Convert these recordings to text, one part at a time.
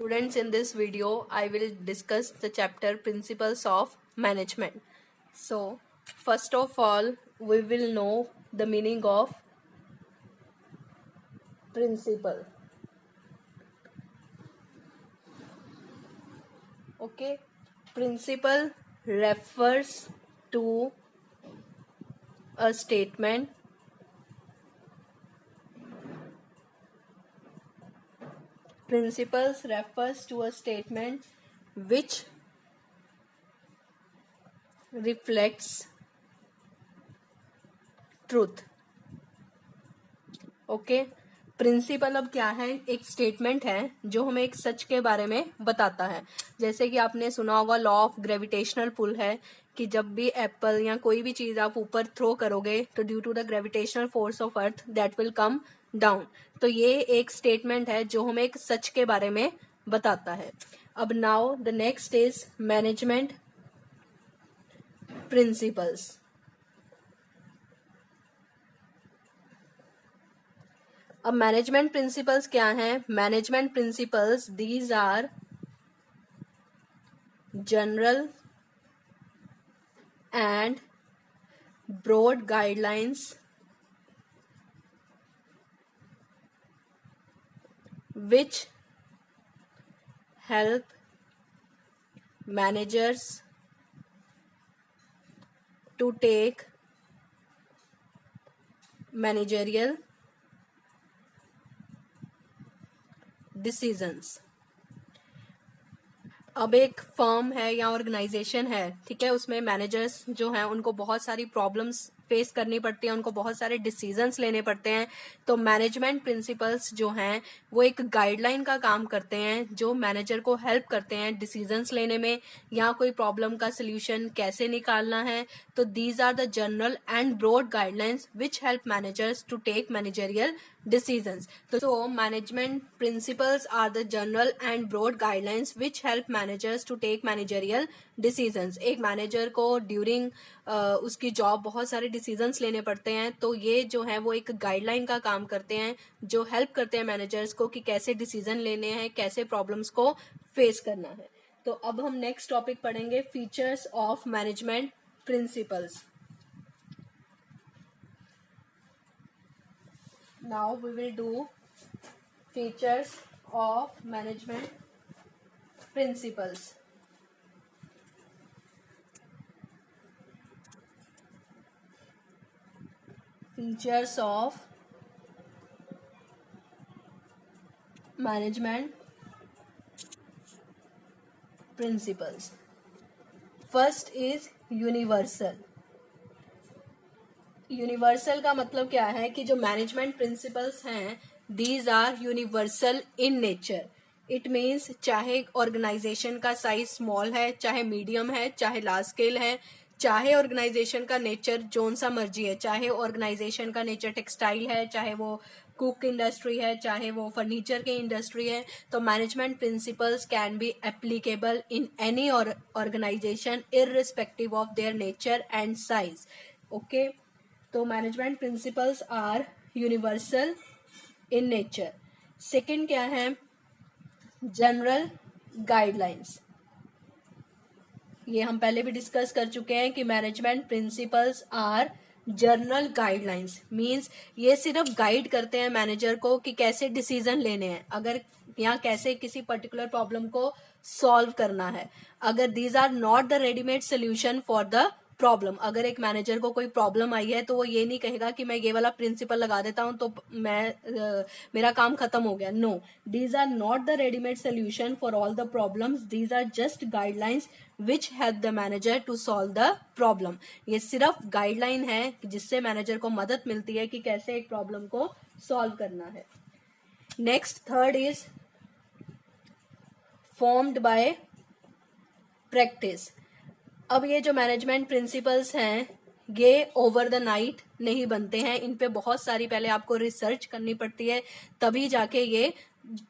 Students, in this video, I will discuss the chapter Principles of Management. So, first of all, we will know the meaning of principle. Okay, principle refers to a statement Principles refers to a statement which reflects truth. Okay, principle अब क्या है? एक statement है जो हमें एक सच के बारे में बताता है। जैसे कि आपने सुना होगा लॉ ऑफ ग्रेविटेशनल पुल है कि जब भी एप्पल या कोई भी चीज आप ऊपर थ्रो करोगे तो due to the gravitational force of earth that will come down. तो ये एक स्टेटमेंट है जो हमें एक सच के बारे में बताता है। अब now the next is management principles. अब मैनेजमेंट प्रिंसिपल्स क्या हैं? Management principles these are general and broad guidelines which help managers to take managerial decisions. अब एक फर्म है या ऑर्गेनाइजेशन है, ठीक है, उसमें मैनेजर्स जो हैं उनको बहुत सारी प्रॉब्लम्स फेस करनी पड़ती है, उनको बहुत सारे डिसीजंस लेने पड़ते हैं। तो मैनेजमेंट प्रिंसिपल्स जो हैं वो एक गाइडलाइन का काम करते हैं जो मैनेजर को हेल्प करते हैं डिसीजंस लेने में या कोई प्रॉब्लम का सोल्यूशन कैसे निकालना है। तो these are the general and broad guidelines which help managers to take managerial decisions. So management principles are the general and broad guidelines which help managers to take managerial decisions. एक manager को during उसकी job बहुत सारे decisions लेने पड़ते हैं, तो ये जो है वो एक गाइडलाइन का काम करते हैं जो हेल्प करते हैं मैनेजर्स को कि कैसे डिसीजन लेने हैं, कैसे प्रॉब्लम्स को फेस करना है। तो अब हम नेक्स्ट टॉपिक पढ़ेंगे features of management principles. Now we will do features of management principles. Features of management principles. First is universal. Universal का मतलब क्या है कि जो मैनेजमेंट प्रिंसिपल्स हैं these are universal in nature. It means चाहे organisation का साइज स्मॉल है, चाहे मीडियम है, चाहे लार्ज स्केल है, चाहे ऑर्गेनाइजेशन का नेचर जोन सा मर्जी है, चाहे ऑर्गेनाइजेशन का नेचर टेक्सटाइल है, चाहे वो कुक इंडस्ट्री है, चाहे वो फर्नीचर की इंडस्ट्री है, तो management principles can be applicable in any organisation irrespective of their nature and size. Okay, तो management principles are universal in nature. Second क्या है? General guidelines. ये हम पहले भी डिस्कस कर चुके हैं कि management principles are general guidelines means ये सिर्फ गाइड करते हैं मैनेजर को कि कैसे डिसीजन लेने हैं, अगर या कैसे किसी पर्टिकुलर प्रॉब्लम को सॉल्व करना है। अगर these are not the readymade solution for the problem, अगर एक मैनेजर को कोई प्रॉब्लम आई है तो वो ये नहीं कहेगा कि मैं ये वाला प्रिंसिपल लगा देता हूं तो मेरा काम खत्म हो गया। No, these are not the readymade solution for all the problems, these are just guidelines which help the manager to solve the problem. ये सिर्फ गाइडलाइन है जिससे मैनेजर को मदद मिलती है कि कैसे एक प्रॉब्लम को सॉल्व करना है। Next third is formed by practice. अब ये जो मैनेजमेंट प्रिंसिपल्स हैं ये ओवर द नाइट नहीं बनते हैं, इन पे बहुत सारी पहले आपको रिसर्च करनी पड़ती है तभी जाके ये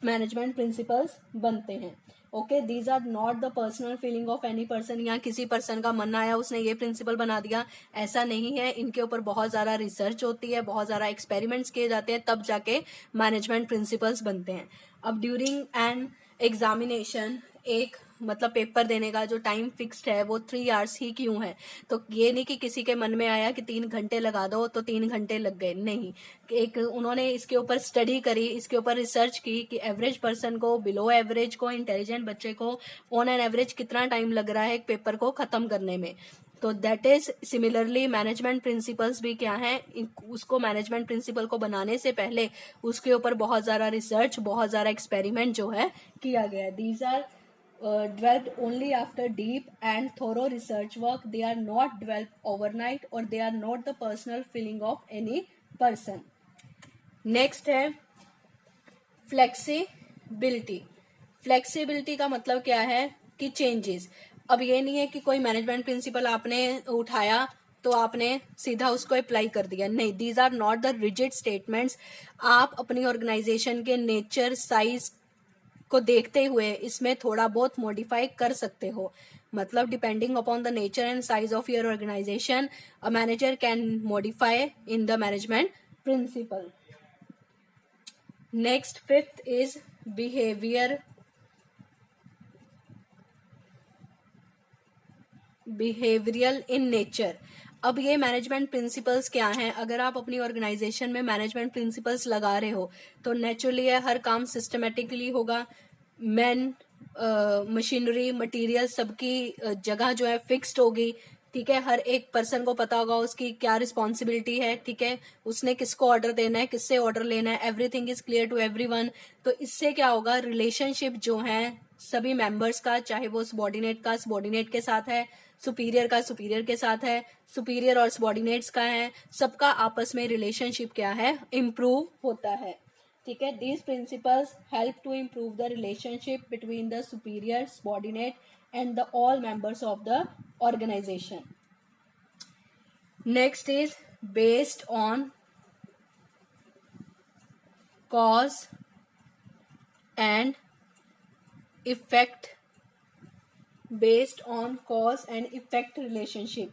मैनेजमेंट प्रिंसिपल्स बनते हैं। Okay, these are not the personal feeling of any person, या किसी पर्सन का मन आया उसने ये प्रिंसिपल बना दिया, ऐसा नहीं है। इनके ऊपर बहुत ज्यादा रिसर्च होती है, बहुत ज्यादा एक्सपेरिमेंट्स किए जाते हैं, तब जाके मैनेजमेंट प्रिंसिपल्स बनते हैं। अब ड्यूरिंग एन एग्जामिनेशन, एक मतलब पेपर देने का जो टाइम फिक्स्ड है वो 3 आवर्स ही क्यों है? तो ये नहीं कि किसी के मन में आया कि 3 घंटे लगा दो तो 3 घंटे लग गए, नहीं। एक उन्होंने इसके ऊपर स्टडी करी, इसके ऊपर रिसर्च की कि एवरेज पर्सन को, बिलो एवरेज को, इंटेलिजेंट बच्चे को ऑन एन एवरेज कितना टाइम लग रहा है एक पेपर को खत्म करने में। तो that is similarly management principles भी क्या है, उसको मैनेजमेंट प्रिंसिपल को बनाने से पहले उसके ऊपर बहुत ज़्यादा रिसर्च, बहुत ज़्यादा एक्सपेरिमेंट जो है किया गया है। These are developed only after deep and thorough research work. They are not developed overnight or they are not the personal feeling of any person. Next है फ्लेक्सिबिलिटी। फ्लेक्सिबिलिटी का मतलब क्या है कि चेंजेस। अब ये नहीं है कि कोई मैनेजमेंट प्रिंसिपल आपने उठाया तो आपने सीधा उसको अप्लाई कर दिया, नहीं। These are not the rigid statements. आप अपनी ऑर्गेनाइजेशन के नेचर, साइज को देखते हुए इसमें थोड़ा बहुत मॉडिफाई कर सकते हो। मतलब depending upon the nature and size of your organisation a manager can modify in the management principle. Next, fifth is behavioural in nature. अब ये मैनेजमेंट प्रिंसिपल्स क्या हैं? अगर आप अपनी ऑर्गेनाइजेशन में मैनेजमेंट प्रिंसिपल्स लगा रहे हो तो नेचुरली हर काम सिस्टमेटिकली होगा। मैन, मशीनरी, मटेरियल सबकी जगह जो है फिक्स्ड होगी, ठीक है। हर एक पर्सन को पता होगा उसकी क्या रिस्पॉन्सिबिलिटी है, ठीक है। उसने किसको ऑर्डर देना है, किससे ऑर्डर लेना है, everything is clear to everyone. तो इससे क्या होगा, रिलेशनशिप जो है सभी मेंबर्स का, चाहे वो सबॉर्डिनेट का सबॉर्डिनेट के साथ है, सुपीरियर का सुपीरियर के साथ है, सुपीरियर और सबॉर्डिनेट्स का है, सबका आपस में रिलेशनशिप क्या है, इम्प्रूव होता है, ठीक है। These principles help to improve the relationship between the superior, subordinate and the all members of the organization. Next is based on cause and effect, based on cause and effect relationship,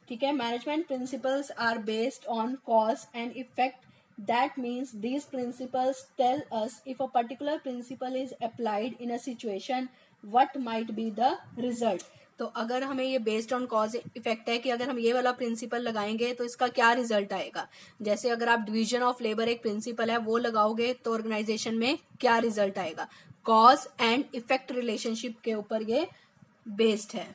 ठीक है। Management principles are based on cause and effect. That means these principles tell us if a particular principle is applied in a situation, what might be the result. तो अगर हमें ये based on cause effect है कि अगर हम ये वाला प्रिंसिपल लगाएंगे तो इसका क्या रिजल्ट आएगा। जैसे अगर आप डिवीजन ऑफ लेबर एक प्रिंसिपल है वो लगाओगे तो ऑर्गेनाइजेशन में क्या रिजल्ट आएगा, कॉज एंड इफेक्ट रिलेशनशिप के ऊपर ये बेस्ड है।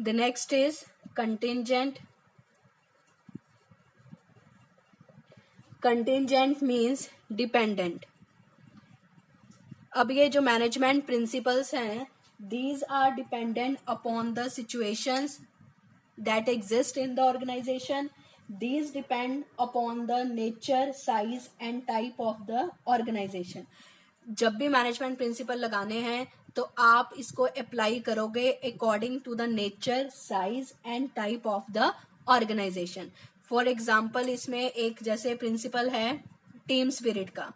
The next is contingent. Contingent means dependent. अब ये जो मैनेजमेंट प्रिंसिपल्स हैं, these are dependent upon the situations that exist in the organisation. These depend upon the nature, size and type of the organisation. जब भी management principal लगाने हैं तो आप इसको अप्लाई करोगे according to the nature, size and type of the organisation. For example, इसमें एक जैसे प्रिंसिपल है टीम स्पिरिट का।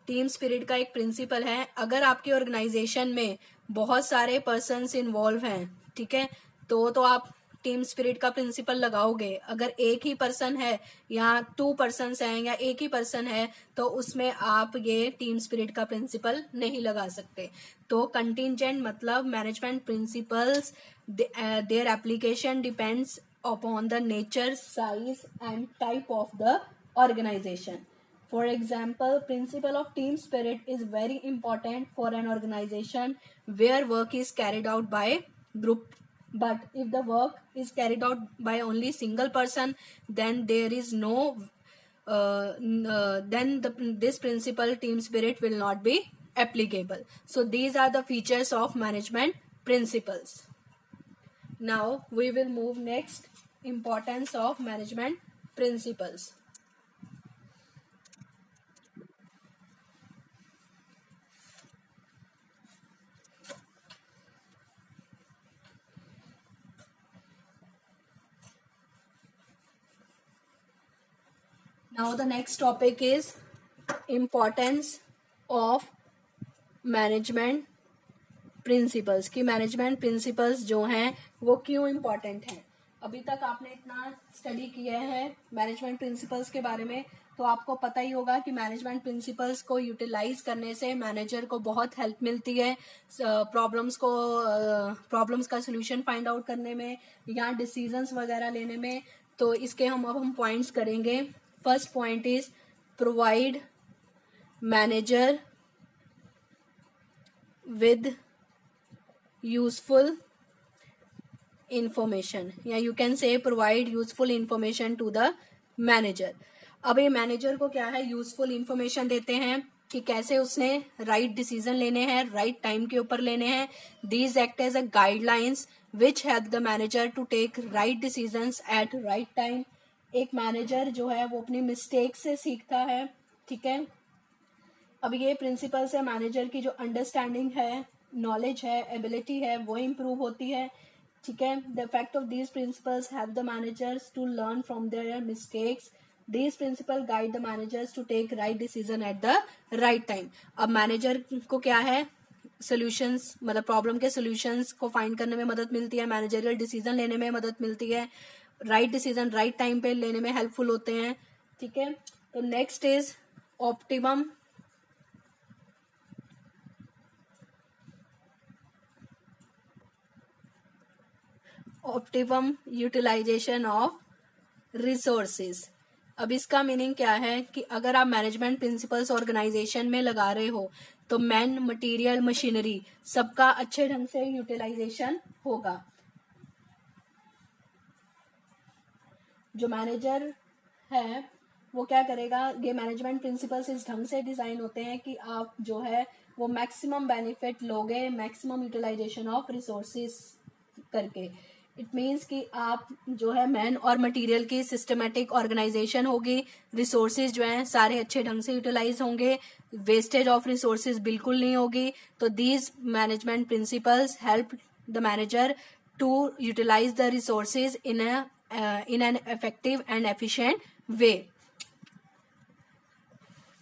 टीम स्पिरिट का एक प्रिंसिपल है, अगर आपकी ऑर्गेनाइजेशन में बहुत सारे पर्सन्स इन्वॉल्व हैं, ठीक है, तो आप टीम स्पिरिट का प्रिंसिपल लगाओगे। अगर एक ही पर्सन है या 2 पर्सन्स हैं या एक ही पर्सन है तो उसमें आप ये टीम स्पिरिट का प्रिंसिपल नहीं लगा सकते। तो कंटिंजेंट मतलब management principles, their application depends upon the nature, size and type of the organisation. For example, principle of team spirit is very important for an organization where work is carried out by group. But if the work is carried out by only single person, then there is no, this principle team spirit will not be applicable. So these are the features of management principles. Now we will move next, importance of management principles. Now the next topic is importance of management principles, कि management principles जो हैं वो क्यों important हैं। अभी तक आपने इतना स्टडी किया है मैनेजमेंट प्रिंसिपल्स के बारे में, तो आपको पता ही होगा कि मैनेजमेंट प्रिंसिपल्स को यूटिलाइज करने से मैनेजर को बहुत हेल्प मिलती है प्रॉब्लम्स का सोल्यूशन फाइंड आउट करने में या डिसीजंस वगैरह लेने में। तो इसके हम पॉइंट्स करेंगे। First point is provide manager with useful information, या you can say provide useful information to the manager. अब ये मैनेजर को क्या है, यूजफुल इंफॉर्मेशन देते हैं कि कैसे उसने राइट डिसीजन लेने हैं, राइट टाइम के ऊपर लेने हैं। These act as a guidelines which help the manager to take right decisions at right time. एक मैनेजर जो है वो अपनी मिस्टेक से सीखता है, ठीक है। अब ये प्रिंसिपल से मैनेजर की जो अंडरस्टैंडिंग है, नॉलेज है, एबिलिटी है, वो इम्प्रूव होती है, ठीक है। The effect of these principles help the managers to learn from their mistakes. These principle guide the managers to take right decision at the right time. अब मैनेजर को क्या है, सोल्यूशंस मतलब प्रॉब्लम के सोल्यूशंस को फाइंड करने में मदद मिलती है, मैनेजरियल डिसीजन लेने में मदद मिलती है, राइट डिसीजन राइट टाइम पे लेने में हेल्पफुल होते हैं, ठीक है। तो next is optimum utilisation of resources. अब इसका मीनिंग क्या है कि अगर आप मैनेजमेंट प्रिंसिपल्स ऑर्गेनाइजेशन में लगा रहे हो तो मैन, मटेरियल, मशीनरी सबका अच्छे ढंग से यूटिलाइजेशन होगा। जो मैनेजर है वो क्या करेगा, ये मैनेजमेंट प्रिंसिपल्स इस ढंग से डिजाइन होते हैं कि आप जो है वो मैक्सिमम बेनिफिट लोगे, मैक्सिमम यूटिलाइजेशन ऑफ रिसोर्सेज करके। इट मीन्स कि आप जो है मैन और मटेरियल की सिस्टमेटिक ऑर्गेनाइजेशन होगी, रिसोर्सेज जो हैं सारे अच्छे ढंग से यूटिलाइज होंगे, वेस्टेज ऑफ रिसोर्सेज बिल्कुल नहीं होगी। तो these management principles help the manager to utilise the resources in an effective and efficient way.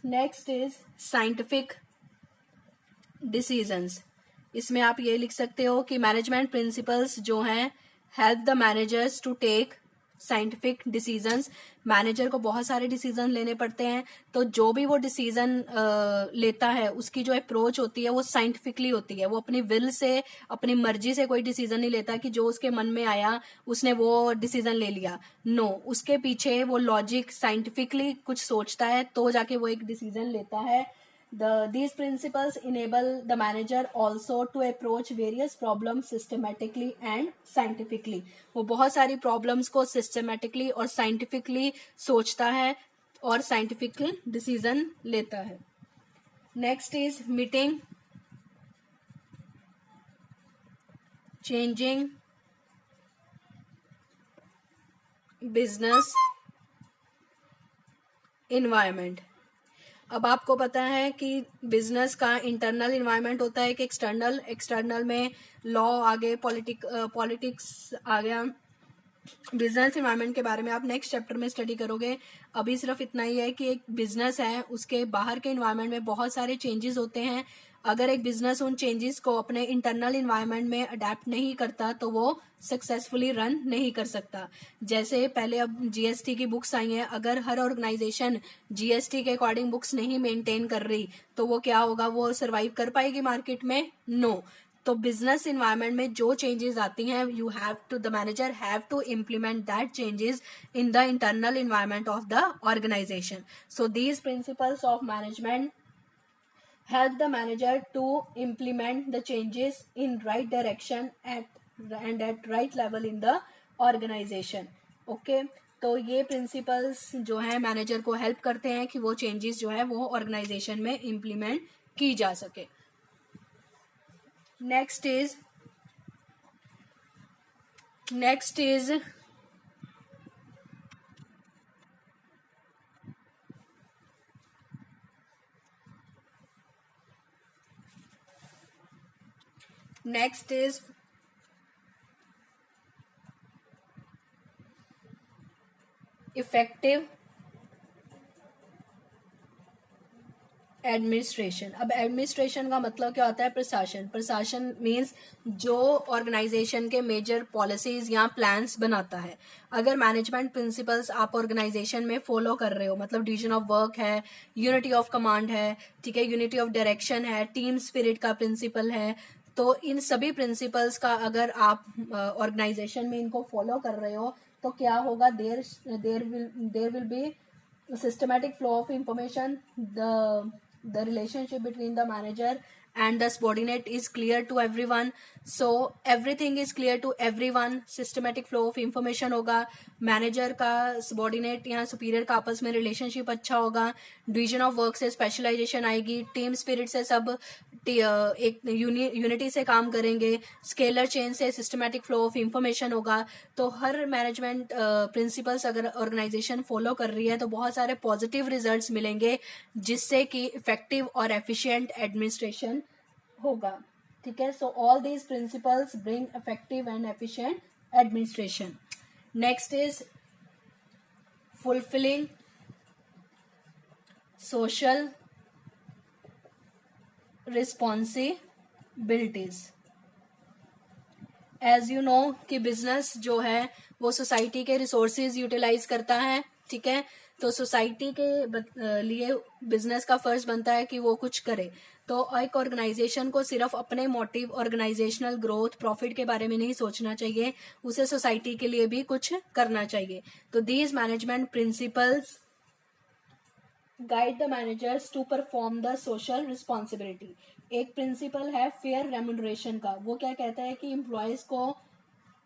Next is scientific decisions. इसमें आप ये लिख सकते हो कि मैनेजमेंट प्रिंसिपल्स जो हैं help the managers to take scientific decisions. Manager को बहुत सारे डिसीजन लेने पड़ते हैं, तो जो भी वो डिसीजन लेता है उसकी जो अप्रोच होती है वो साइंटिफिकली होती है। वो अपनी विल से, अपनी मर्जी से कोई डिसीजन नहीं लेता कि जो उसके मन में आया उसने वो डिसीजन ले लिया। नो, उसके पीछे वो लॉजिक साइंटिफिकली कुछ सोचता है तो जाके वो एक डिसीजन लेता है। These principles enable the manager also to approach various problems systematically and scientifically. वो बहुत सारी प्रॉब्लम्स को सिस्टमेटिकली और साइंटिफिकली सोचता है और साइंटिफिकल डिसीजन लेता है। Next is meeting changing business environment. अब आपको पता है कि बिजनेस का इंटरनल इन्वायरमेंट होता है कि एक्सटर्नल। एक्सटर्नल में लॉ आ गए, पॉलिटिक्स आ गया। बिजनेस इन्वायरमेंट के बारे में आप नेक्स्ट चैप्टर में स्टडी करोगे। अभी सिर्फ इतना ही है कि एक बिजनेस है, उसके बाहर के इन्वायरमेंट में बहुत सारे चेंजेस होते हैं। अगर एक बिजनेस उन चेंजेस को अपने इंटरनल इन्वायरमेंट में अडेप्ट नहीं करता तो वो सक्सेसफुली रन नहीं कर सकता। जैसे पहले अब जीएसटी की बुक्स आई हैं, अगर हर ऑर्गेनाइजेशन जीएसटी के अकॉर्डिंग बुक्स नहीं मेंटेन कर रही तो वो क्या होगा, वो सर्वाइव कर पाएगी मार्केट में? नो। तो बिजनेस इन्वायरमेंट में जो चेंजेस आती हैं, the manager have to implement that changes in the internal environment of the organisation. So these principles of management help the manager to implement the changes in right direction at right level in the organization. Okay, तो ये principles जो है manager को help करते हैं कि वो changes जो है वो ऑर्गेनाइजेशन में इम्प्लीमेंट की जा सके। Next is effective administration. अब एडमिनिस्ट्रेशन का मतलब क्या होता है? प्रशासन। प्रशासन मीन्स जो ऑर्गेनाइजेशन के मेजर पॉलिसीज या प्लान्स बनाता है। अगर मैनेजमेंट प्रिंसिपल्स आप ऑर्गेनाइजेशन में फॉलो कर रहे हो, मतलब डिवीजन ऑफ वर्क है, यूनिटी ऑफ कमांड है, ठीक है, यूनिटी ऑफ डायरेक्शन है, टीम स्पिरिट का प्रिंसिपल है, तो इन सभी प्रिंसिपल्स का अगर आप ऑर्गेनाइजेशन में इनको फॉलो कर रहे हो तो क्या होगा? There will be systematic flow of information, the relationship between the manager and the subordinate is clear to everyone, so everything is clear to everyone, systematic flow of information होगा, manager का subordinate या superior का आपस में relationship अच्छा होगा, division of work से specialisation आएगी, टीम स्पिरिट से सब एक यूनिटी से काम करेंगे, स्केलर चेन से सिस्टमैटिक फ्लो ऑफ इंफॉर्मेशन होगा। तो हर मैनेजमेंट प्रिंसिपल्स अगर ऑर्गेनाइजेशन फॉलो कर रही है तो बहुत सारे पॉजिटिव रिजल्ट्स मिलेंगे, जिससे कि इफेक्टिव और एफिशिएंट एडमिनिस्ट्रेशन होगा। ठीक है, so all these principles bring effective and efficient administration. Next is fulfilling social responsibilities. As you know कि बिजनेस जो है वो सोसाइटी के रिसोर्सेज यूटिलाइज करता है। ठीक है, तो सोसाइटी के लिए बिजनेस का फर्ज बनता है कि वो कुछ करे। तो एक ऑर्गेनाइजेशन को सिर्फ अपने मोटिव, ऑर्गेनाइजेशनल ग्रोथ, प्रॉफिट के बारे में नहीं सोचना चाहिए, उसे सोसाइटी के लिए भी कुछ करना चाहिए। तो these management principles guide the managers to perform the social responsibility. एक प्रिंसिपल है फेयर रेम्यूनरेशन का, वो क्या कहता है कि एम्प्लॉयज को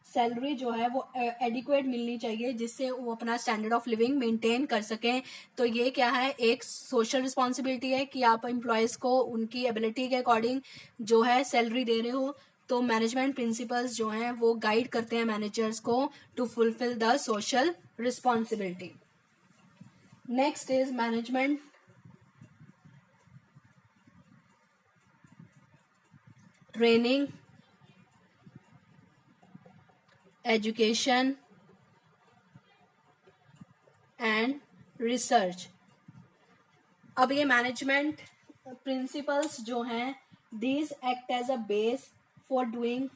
सैलरी जो है वो एडिक्वेट मिलनी चाहिए, जिससे वो अपना स्टैंडर्ड ऑफ लिविंग मेंटेन कर सकें। तो ये क्या है? एक सोशल रिस्पॉन्सिबिलिटी है कि आप एम्प्लॉयज को उनकी एबिलिटी के अकॉर्डिंग जो है सैलरी दे रहे हो। तो मैनेजमेंट प्रिंसिपल्स जो हैं वो गाइड करते हैं मैनेजर्स को to fulfil the social responsibility. Next is management training, education and research. अब ये मैनेजमेंट प्रिंसिपल्स जो हैं, these act as a base for doing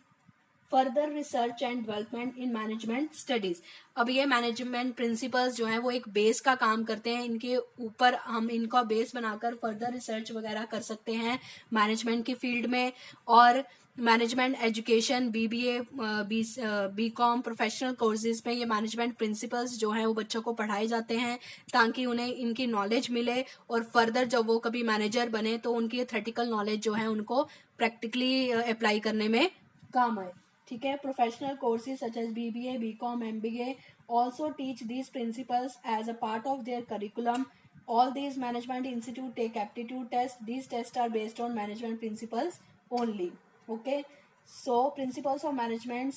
further research and development in management studies. अब ये मैनेजमेंट प्रिंसिपल्स जो हैं वो एक बेस का काम करते हैं, इनके ऊपर हम इनका बेस बनाकर फर्दर रिसर्च वगैरह कर सकते हैं मैनेजमेंट की फील्ड में। और management education, BBA, BCom, professional courses में ये मैनेजमेंट प्रिंसिपल्स जो हैं वो बच्चों को पढ़ाए जाते हैं, ताकि उन्हें इनकी नॉलेज मिले और फर्दर जब वो कभी मैनेजर बने तो उनकी थ्योरेटिकल नॉलेज जो है उनको प्रैक्टिकली अप्लाई करने में काम आए। ठीक है, professional courses such as BBA, BCom, MBA also teach these principles as a part of their curriculum. All these management institute take aptitude tests. These tests are based on management principles only. Okay, so principles of management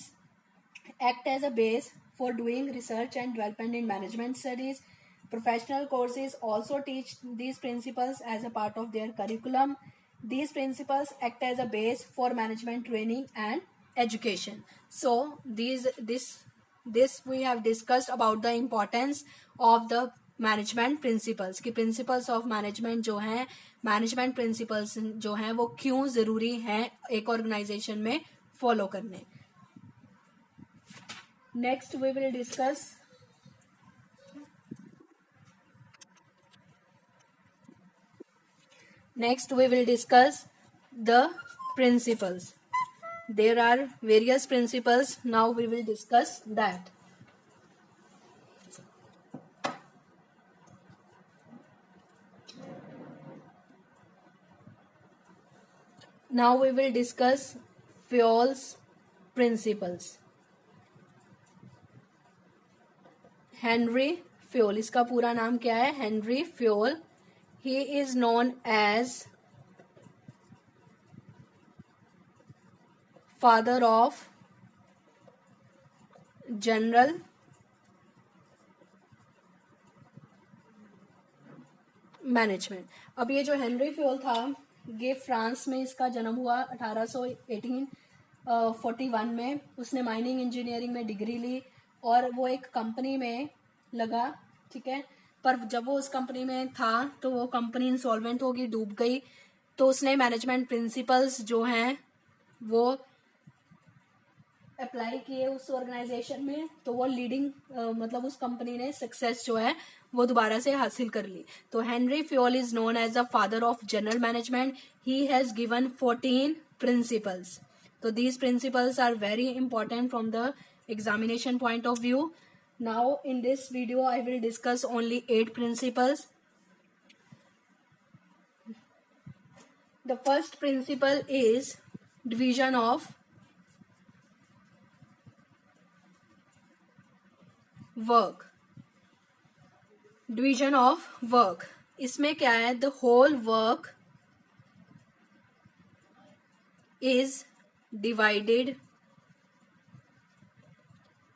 act as a base for doing research and development in management studies. Professional courses also teach these principles as a part of their curriculum. These principles act as a base for management training and education. So this we have discussed about the importance of the management principles की principles of management जो हैं, management principles जो हैं वो क्यों जरूरी हैं एक ऑर्गेनाइजेशन में फॉलो करने। Next we will discuss the principles. There are various principles. Now we will discuss that. Now we will discuss Fayol's principles. Henry Fayol, इसका पूरा नाम क्या है? Henry Fayol. He is known as father of general management. अब ये जो Henry Fayol था ये फ्रांस में इसका जन्म हुआ 1841 में। उसने माइनिंग इंजीनियरिंग में डिग्री ली और वो एक कंपनी में लगा। ठीक है, पर जब वो उस कंपनी में था तो वो कंपनी इंसॉल्वेंट होगी, डूब गई, तो उसने मैनेजमेंट प्रिंसिपल्स जो हैं वो अप्लाई किए उस ऑर्गेनाइजेशन में, तो वो लीडिंग मतलब उस कंपनी ने सक्सेस जो है वो दोबारा से हासिल कर ली। तो Henri Fayol is known as the father of general management. He has given 14 principles. तो these principles are very important from the examination point of view. Now in this video I will discuss only 8 principles. The first principle is division of work. Division of work. इसमें क्या है? The whole work is divided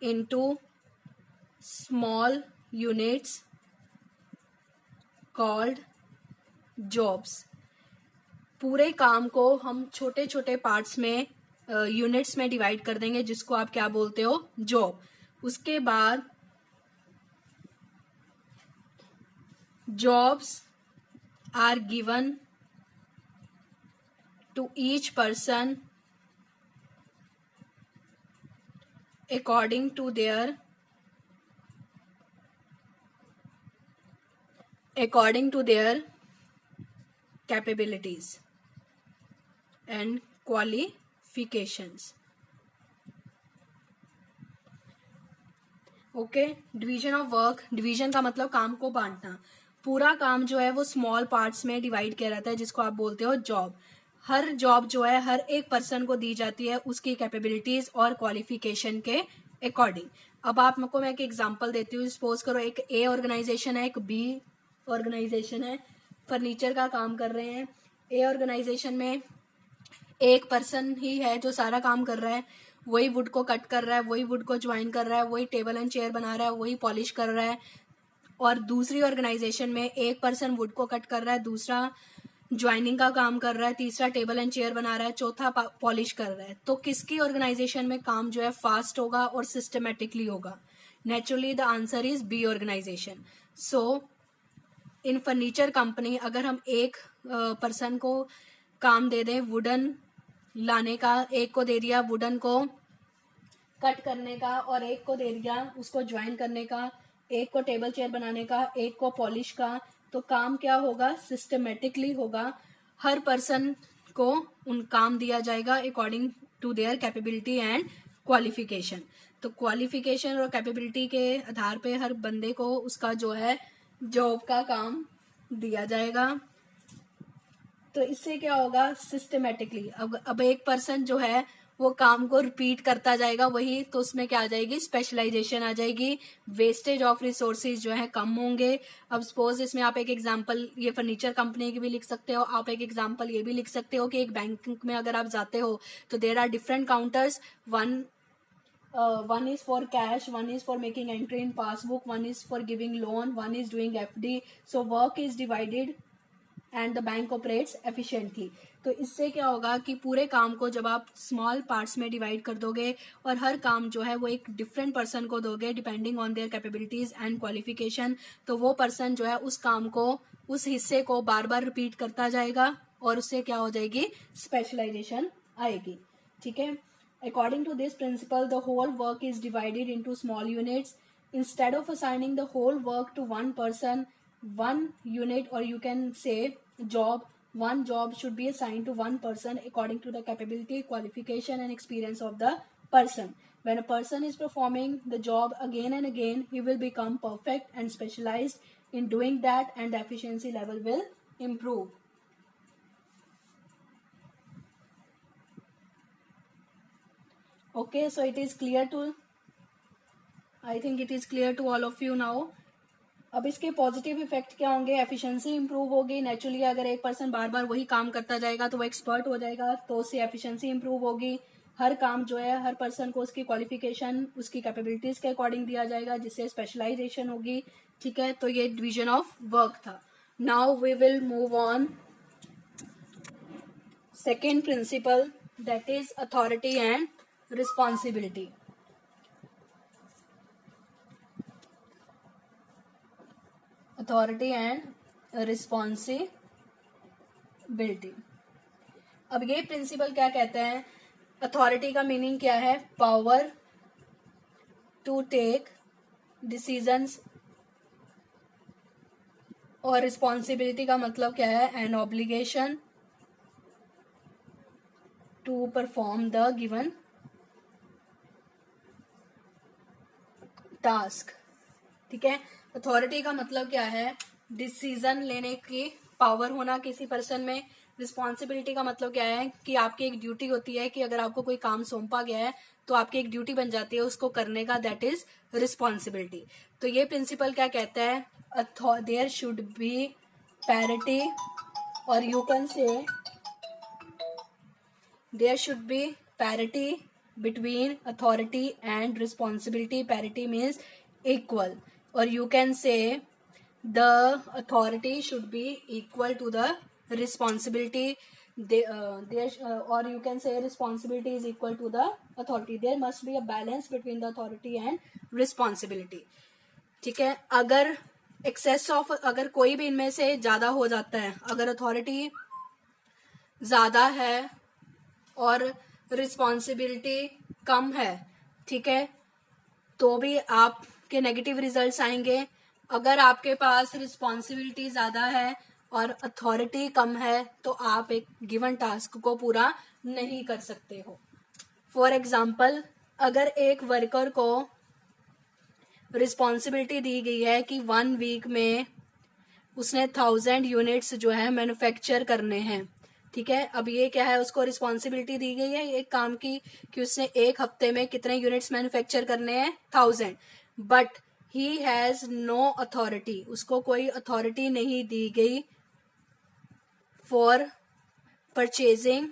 into small units called jobs. पूरे काम को हम छोटे छोटे parts में यूनिट्स में डिवाइड कर देंगे, जिसको आप क्या बोलते हो? जॉब. उसके बाद jobs are given to each person according to their capabilities and qualifications. Okay. Division of work. Division का मतलब काम को बांटना. पूरा काम जो है वो स्मॉल पार्ट्स में डिवाइड किया जाता है, जिसको आप बोलते हो जॉब. हर जॉब जो है हर एक पर्सन को दी जाती है उसकी कैपेबिलिटीज और क्वालिफिकेशन के अकॉर्डिंग. अब आपको मैं एक एग्जांपल देती हूँ. सपोज करो एक ए ऑर्गेनाइजेशन है, एक बी ऑर्गेनाइजेशन है, फर्नीचर का काम कर रहे हैं. ए ऑर्गेनाइजेशन में एक पर्सन ही है जो सारा काम कर रहा है. वही वुड को कट कर रहा है, वही वुड को ज्वाइन कर रहा है, वही टेबल एंड चेयर बना रहा है, वही पॉलिश कर रहा है. और दूसरी ऑर्गेनाइजेशन में एक पर्सन वुड को कट कर रहा है, दूसरा ज्वाइनिंग का काम कर रहा है, तीसरा टेबल एंड चेयर बना रहा है, चौथा पॉलिश कर रहा है. तो किसकी ऑर्गेनाइजेशन में काम जो है फास्ट होगा और सिस्टमेटिकली होगा? Naturally the answer is be organisation. So in furniture company अगर हम एक पर्सन को काम दे दें वुडन लाने का, एक को दे दिया वुडन को कट करने का, और एक को दे दिया उसको ज्वाइन करने का, एक को टेबल चेयर बनाने का, एक को पॉलिश का, तो काम क्या होगा? सिस्टमेटिकली होगा. हर पर्सन को उन काम दिया जाएगा according to their capability and qualification. तो क्वालिफिकेशन और कैपेबिलिटी के आधार पे हर बंदे को उसका जो है जॉब का काम दिया जाएगा. तो इससे क्या होगा? सिस्टमेटिकली. अब एक पर्सन जो है वो काम को रिपीट करता जाएगा वही, तो उसमें क्या आ जाएगी? स्पेशलाइजेशन आ जाएगी. वेस्टेज ऑफ रिसोर्सेज जो है कम होंगे. अब सपोज इसमें आप एक एग्जांपल ये फर्नीचर कंपनी की भी लिख सकते हो, आप एक एग्जांपल ये भी लिख सकते हो कि एक बैंक में अगर आप जाते हो तो there are different counters. one is for cash, one is for making entry in passbook, one is for giving loan, one is doing FD. So work is divided and the bank operates efficiently. तो इससे क्या होगा कि पूरे काम को जब आप स्मॉल पार्ट्स में डिवाइड कर दोगे और हर काम जो है वो एक डिफरेंट पर्सन को दोगे depending on their capabilities and qualification, तो वो पर्सन जो है उस काम को, उस हिस्से को बार बार रिपीट करता जाएगा और उससे क्या हो जाएगी? स्पेशलाइजेशन आएगी. ठीक है. According to this principle, the whole work is divided into small units. Instead of assigning the whole work to one person, one unit, or you can say job, one job should be assigned to one person according to the capability, qualification, and experience of the person. When a person is performing the job again and again, he will become perfect and specialized in doing that, and the efficiency level will improve. Okay, so it is clear to, I think it is clear to all of you now. अब इसके positive effect क्या होंगे? Efficiency improve होगी. Naturally अगर एक person बार बार वही काम करता जाएगा तो वो एक्सपर्ट हो जाएगा, तो उससे एफिशिएंसी इंप्रूव होगी. हर काम जो है हर पर्सन को उसकी क्वालिफिकेशन, उसकी कैपेबिलिटीज के अकॉर्डिंग दिया जाएगा, जिससे स्पेशलाइजेशन होगी. ठीक है. तो ये डिवीजन ऑफ वर्क था. Now we will move on second principle, that is authority and responsibility. Authority and responsibility. अब ये प्रिंसिपल क्या कहते हैं? अथॉरिटी का मीनिंग क्या है? पावर टू टेक डिसीजंस, और रिस्पॉन्सिबिलिटी का मतलब क्या है? An obligation to perform the given task. ठीक है, अथॉरिटी का मतलब क्या है? डिसीजन लेने की पावर होना किसी पर्सन में। रिस्पॉन्सिबिलिटी का मतलब क्या है? कि आपकी एक ड्यूटी होती है कि अगर आपको कोई काम सौंपा गया है तो आपकी एक ड्यूटी बन जाती है उसको करने का, दैट इज रिस्पॉन्सिबिलिटी। तो ये प्रिंसिपल क्या कहता है? देयर शुड बी पैरिटी, और यू कैन से there should be parity between authority and responsibility. Parity means equal, or you can say the authority should be equal to the responsibility. Or you can say responsibility is equal to the authority. There must be a balance between the authority and responsibility. ठीक है, अगर access of, अगर कोई भी इनमें से ज्यादा हो जाता है, अगर अथॉरिटी ज्यादा है और रिस्पॉन्सिबिलिटी कम है, ठीक है, तो भी आपके नेगेटिव रिजल्ट्स आएंगे। अगर आपके पास रिस्पॉन्सिबिलिटी ज्यादा है और अथॉरिटी कम है तो आप एक गिवन टास्क को पूरा नहीं कर सकते हो। फॉर एग्जाम्पल, अगर एक वर्कर को रिस्पॉन्सिबिलिटी दी गई है कि 1 वीक में उसने 1000 यूनिट्स जो है मैन्युफैक्चर करने हैं, ठीक है। अब ये क्या है? उसको रिस्पॉन्सिबिलिटी दी गई है एक काम की कि उसने एक हफ्ते में कितने यूनिट्स मैन्युफैक्चर करने हैं? 1000। But he has no authority, उसको कोई अथॉरिटी नहीं दी गई फॉर परचेजिंग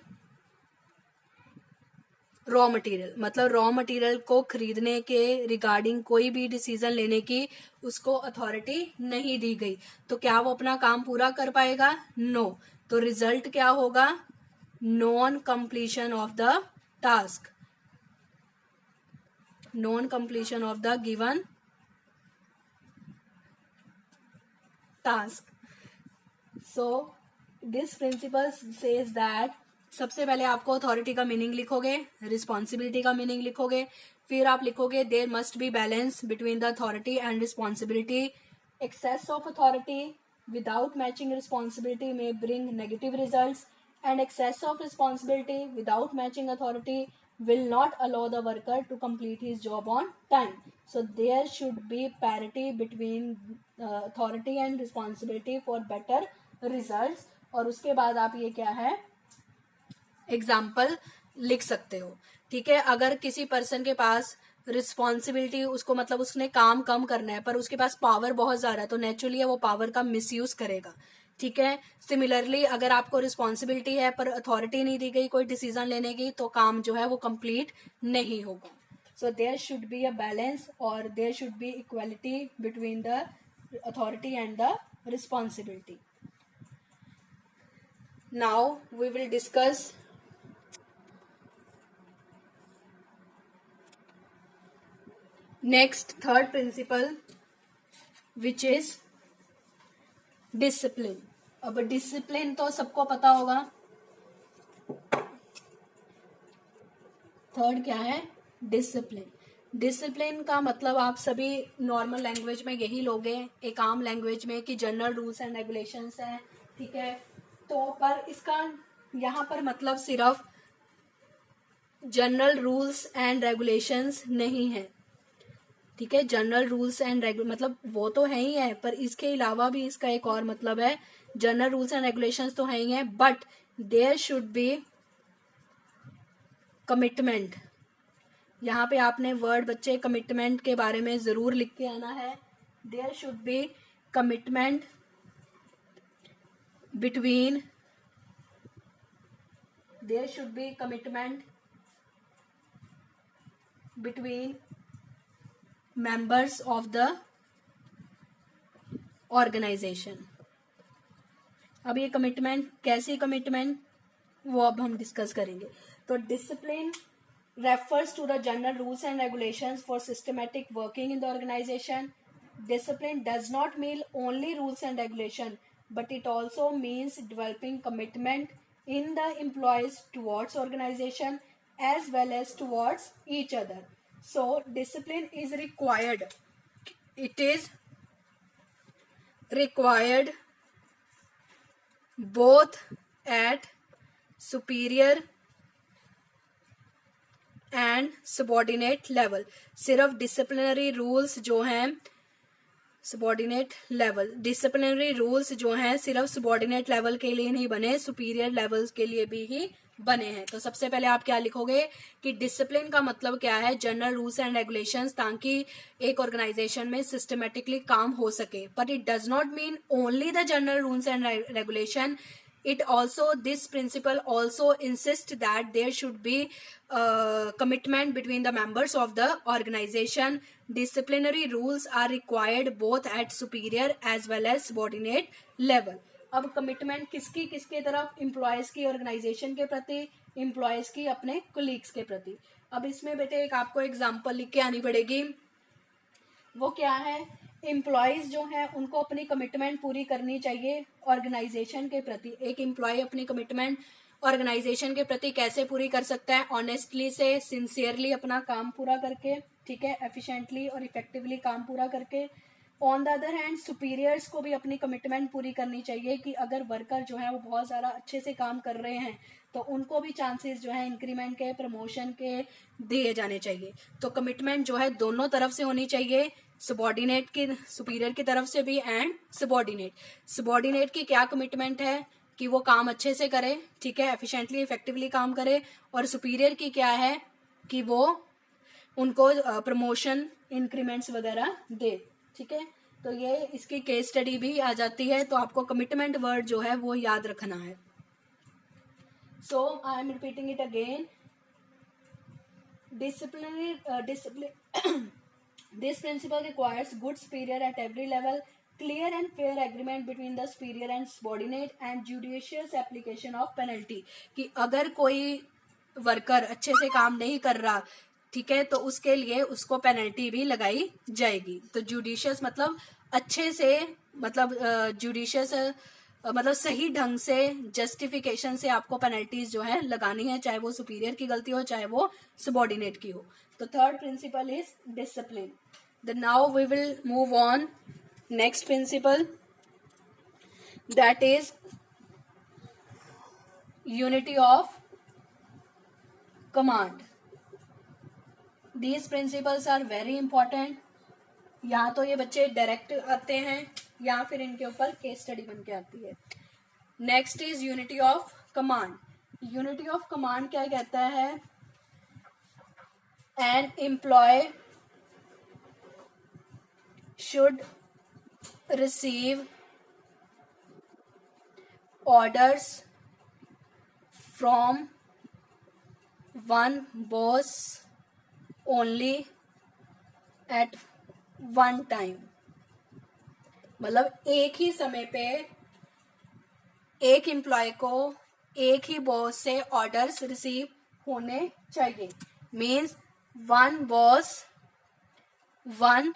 रॉ मटेरियल, मतलब रॉ मटेरियल को खरीदने के रिगार्डिंग कोई भी डिसीजन लेने की उसको अथॉरिटी नहीं दी गई, तो क्या वो अपना काम पूरा कर पाएगा? नो। तो रिजल्ट क्या होगा? Non completion of the task, non completion of the given task. So this principle says that सबसे पहले आपको अथॉरिटी का मीनिंग लिखोगे, रिस्पॉन्सिबिलिटी का मीनिंग लिखोगे, फिर आप लिखोगे there must be balance between the authority and responsibility. Excess of authority without matching responsibility may bring negative results, and excess of responsibility without matching authority will not allow the worker to complete his job on time. So there should be parity between authority and responsibility for better results. और उसके बाद आप ये क्या है? Example लिख सकते हो। ठीक है, अगर किसी पर्सन के पास रिस्पॉन्सिबिलिटी, उसको मतलब उसने काम कम करना है पर उसके पास पावर बहुत ज्यादा है, तो नेचुरली वो पावर का मिसयूज करेगा। ठीक है, सिमिलरली अगर आपको रिस्पॉन्सिबिलिटी है पर अथॉरिटी नहीं दी गई कोई डिसीजन लेने की, तो काम जो है वो कंप्लीट नहीं होगा। So there should be a balance, और there should be equality between the authority and the responsibility. Now we will discuss next third principle, which is discipline. अब डिसिप्लिन तो सबको पता होगा। थर्ड क्या है? डिसिप्लिन। डिसिप्लिन का मतलब आप सभी नॉर्मल लैंग्वेज में यही लोगे, एक आम लैंग्वेज में, कि जनरल रूल्स एंड रेगुलेशंस हैं। ठीक है, तो पर इसका यहाँ पर मतलब सिर्फ जनरल रूल्स एंड रेगुलेशंस नहीं है। ठीक है, जनरल रूल्स एंड मतलब वो तो है ही है, पर इसके अलावा भी इसका एक और मतलब है। जनरल रूल्स एंड रेगुलेशंस तो है ही है, but there should be commitment. यहाँ पे आपने वर्ड बच्चे कमिटमेंट के बारे में जरूर लिख के आना है। There should be commitment between, there should be commitment between members of the organization। अब ये कमिटमेंट कैसी कमिटमेंट, वो अब हम डिस्कस करेंगे। तो discipline refers to the general rules and regulations for systematic working in the organization. Discipline does not mean only rules and regulation, but it also means developing commitment in the employees towards organization as well as towards each other. So discipline is required. It is required both at superior and subordinate level. सिर्फ disciplinary rules जो हैं subordinate level, disciplinary rules जो हैं सिर्फ subordinate level के लिए नहीं बने, सुपीरियर लेवल के लिए भी ही बने हैं. तो सबसे पहले आप क्या लिखोगे कि डिसिप्लिन का मतलब क्या है, जनरल रूल्स एंड रेगुलेशंस, ताकि एक ऑर्गेनाइजेशन में सिस्टमेटिकली काम हो सके. But it does not mean only the general rules and regulation. It also, this principle also insists that there should be commitment between the members of the organization. Disciplinary rules are required both at superior as well as subordinate level. अब commitment किसकी किसके तरफ, employees की organisation के प्रति, employees की अपने colleagues के प्रति. अब इसमें बेटे एक आपको एग्जांपल लिख के आनी पड़ेगी. वो क्या है, एम्प्लॉयज जो है उनको अपनी कमिटमेंट पूरी करनी चाहिए ऑर्गेनाइजेशन के प्रति. एक एम्प्लॉय अपनी कमिटमेंट ऑर्गेनाइजेशन के प्रति कैसे पूरी कर सकता है, ऑनेस्टली से, सिंसियरली अपना काम पूरा करके, ठीक है, एफिशिएंटली और इफेक्टिवली काम पूरा करके. On the other hand superiors को भी अपनी कमिटमेंट पूरी करनी चाहिए कि अगर वर्कर जो है वो बहुत सारा अच्छे से काम कर रहे हैं तो उनको भी चांसेस जो है इंक्रीमेंट के, प्रमोशन के दिए जाने चाहिए. तो कमिटमेंट जो है दोनों तरफ से होनी चाहिए, सबॉर्डिनेट की, सुपीरियर की तरफ से भी एंड सबॉर्डिनेट. सबॉर्डिनेट की क्या कमिटमेंट है कि वो काम अच्छे से करे, ठीक है, एफिशिएंटली इफेक्टिवली काम करे. और सुपीरियर की क्या है कि वो उनको प्रमोशन, इंक्रीमेंट्स वगैरह दे, ठीक है. तो ये इसकी केस स्टडी भी आ जाती है. तो आपको कमिटमेंट वर्ड जो है वो याद रखना है. So I am repeating it again. Discipline This principle requires good superior at every level, clear and fair agreement between the superior and subordinate, and judicious application of penalty. कि अगर कोई worker अच्छे से काम नहीं कर रहा, ठीक है, तो उसके लिए उसको पेनल्टी भी लगाई जाएगी. तो जुडिशियस मतलब अच्छे से, मतलब जुडिशियस मतलब सही ढंग से, जस्टिफिकेशन से आपको पेनल्टीज जो है लगानी है, चाहे वो सुपीरियर की गलती हो चाहे वो सबॉर्डिनेट की हो. तो third principal is discipline. Then now we will move on next principle, that is unity of command. These principles are very important. या तो ये बच्चे डायरेक्ट आते हैं या फिर इनके ऊपर केस स्टडी बन के आती है. Next is unity of command. Unity of command क्या कहता है, an employee should receive orders from one boss only at one time. मतलब एक ही समय पे एक एम्प्लॉय को एक ही बॉस से ऑर्डर्स रिसीव होने चाहिए. Means one boss, one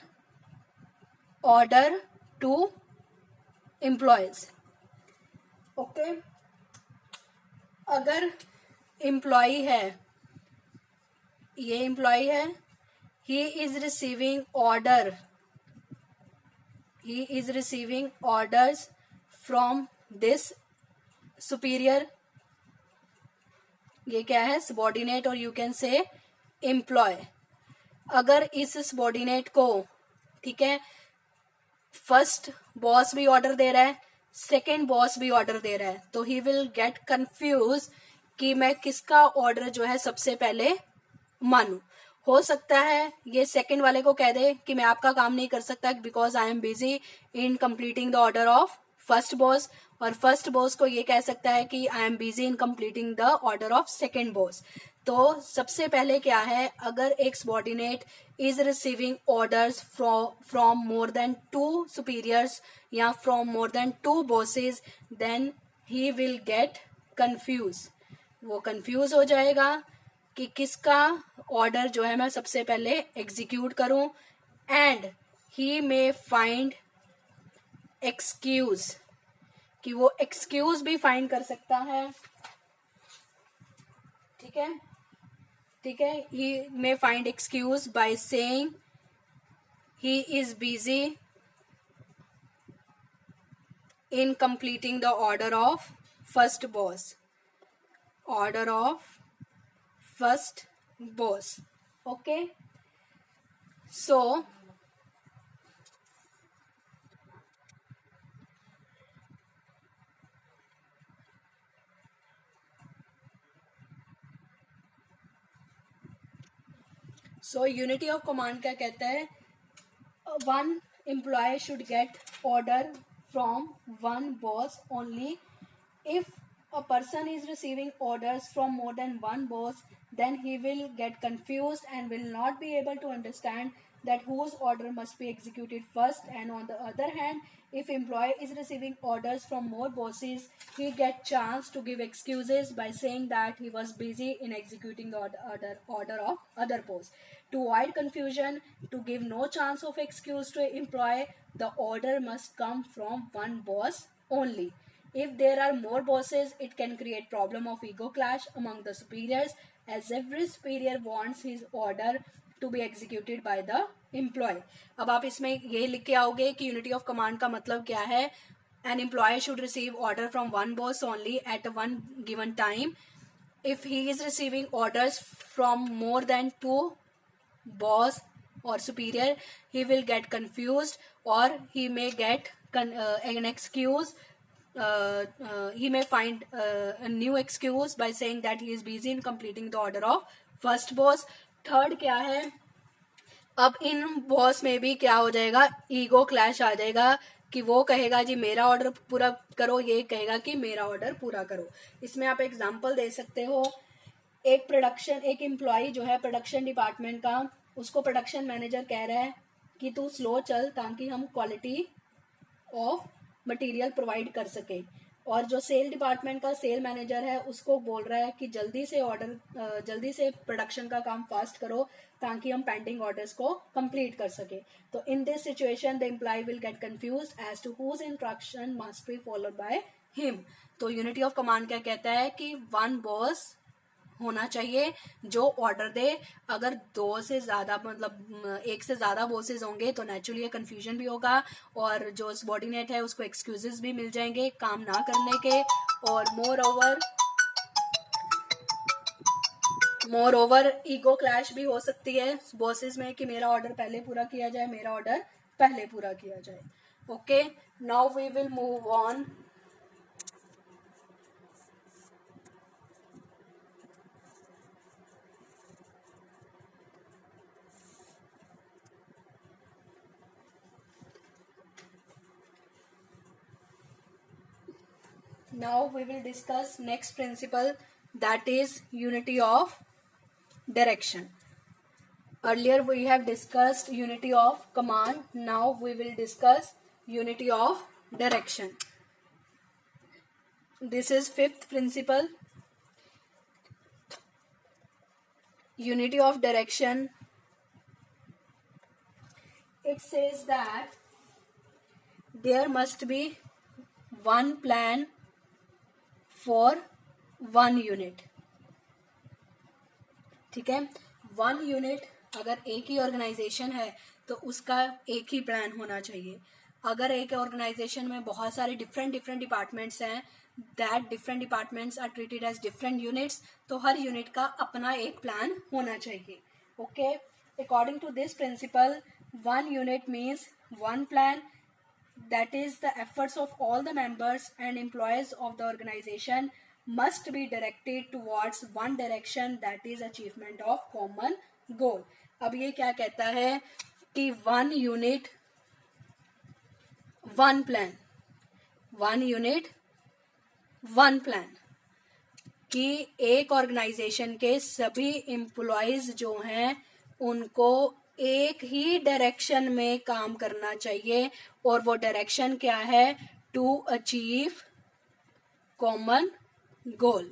order to employees. Okay, अगर एम्प्लॉय है, ये एम्प्लॉय है, he is receiving orders from this superior. ये क्या है, सबॉर्डिनेट, और यू कैन से एम्प्लॉय. अगर इस सबॉर्डिनेट को, ठीक है, फर्स्ट बॉस भी ऑर्डर दे रहा है, सेकेंड बॉस भी ऑर्डर दे रहा है, तो ही विल गेट कंफ्यूज कि मैं किसका ऑर्डर जो है सबसे पहले मानूं. हो सकता है ये सेकेंड वाले को कह दे कि मैं आपका काम नहीं कर सकता because I am busy in completing the order of first boss, और फर्स्ट बॉस को ये कह सकता है कि I am busy in completing the order of second boss. तो सबसे पहले क्या है, अगर एक subordinate is receiving orders from more than two superiors या from more than two bosses, then he will get confuse. वो कंफ्यूज हो जाएगा कि किसका ऑर्डर जो है मैं सबसे पहले एग्जीक्यूट करूं, and he may find excuse, कि वो एक्सक्यूज भी फाइंड कर सकता है, ठीक है, ठीक है. He may find excuse by saying he is busy in completing the order of first boss, order of first boss. Okay, so unity of command क्या कहता है? One employ should get order from one boss only. If a person is receiving orders from more than one boss, then he will get confused and will not be able to understand that whose order must be executed first. And on the other hand, if employee is receiving orders from more bosses, he get chance to give excuses by saying that he was busy in executing the order of other boss. To avoid confusion, to give no chance of excuse to employee, the order must come from one boss only. If there are more bosses, it can create problem of ego clash among the superiors, as every superior wants his order to be executed by the employee. अब आप इसमें ये लिख के आओगे कि unity of command का मतलब क्या है. An employee should receive order from one boss only at one given time. If he is receiving orders from more than two boss or superior, he will get confused, or he may get an excuse. He may find a new excuse by saying that he is busy in completing the order of first boss. Third क्या है? अब इन boss में भी क्या हो जाएगा? Ego clash आ जाएगा कि वो कहेगा जी मेरा ऑर्डर पूरा करो, ये कहेगा कि मेरा ऑर्डर पूरा करो. इसमें आप एग्जांपल दे सकते हो. एक एम्प्लॉय जो है प्रोडक्शन डिपार्टमेंट का, उसको प्रोडक्शन मैनेजर कह रहा है कि तू स्लो चल ताकि हम क्वालिटी ऑफ मटेरियल प्रोवाइड कर सके. और जो सेल डिपार्टमेंट का सेल मैनेजर है उसको बोल रहा है कि जल्दी से प्रोडक्शन का काम फास्ट करो ताकि हम पेंडिंग ऑर्डर्स को कंप्लीट कर सके. तो in this situation the employee will get confused as to whose instruction must be followed by him. तो यूनिटी ऑफ कमांड क्या कहता है कि वन बॉस होना चाहिए जो ऑर्डर दे. अगर दो से ज्यादा मतलब एक से ज्यादा बॉसेस होंगे तो नेचुरली कंफ्यूजन भी होगा, और जो सबॉर्डिनेट है उसको एक्सक्यूजेस भी मिल जाएंगे काम ना करने के. और मोर ओवर ईगो क्लैश भी हो सकती है बॉसेस में कि मेरा ऑर्डर पहले पूरा किया जाए, मेरा ऑर्डर पहले पूरा किया जाए. Okay, now we will move on. Now we will discuss next principle, that is unity of direction. Earlier we have discussed unity of command. Now we will discuss unity of direction. This is fifth principle. Unity of direction. It says that there must be one plan for one unit. ठीक है, one unit अगर एक ही organisation है तो उसका एक ही plan होना चाहिए. अगर एक ऑर्गेनाइजेशन में बहुत सारे डिफरेंट डिपार्टमेंट्स हैं, that different departments are treated as different units, तो हर यूनिट का अपना एक प्लान होना चाहिए. Okay, according to this principle one unit means one plan, that is the efforts of all the members and employees of the organization must be directed towards one direction, that is achievement of common goal. अब ये क्या कहता है कि one unit one plan, one unit one plan, कि एक organisation के सभी एम्प्लॉयज जो हैं उनको एक ही डायरेक्शन में काम करना चाहिए. और वो डायरेक्शन क्या है? To achieve common goal.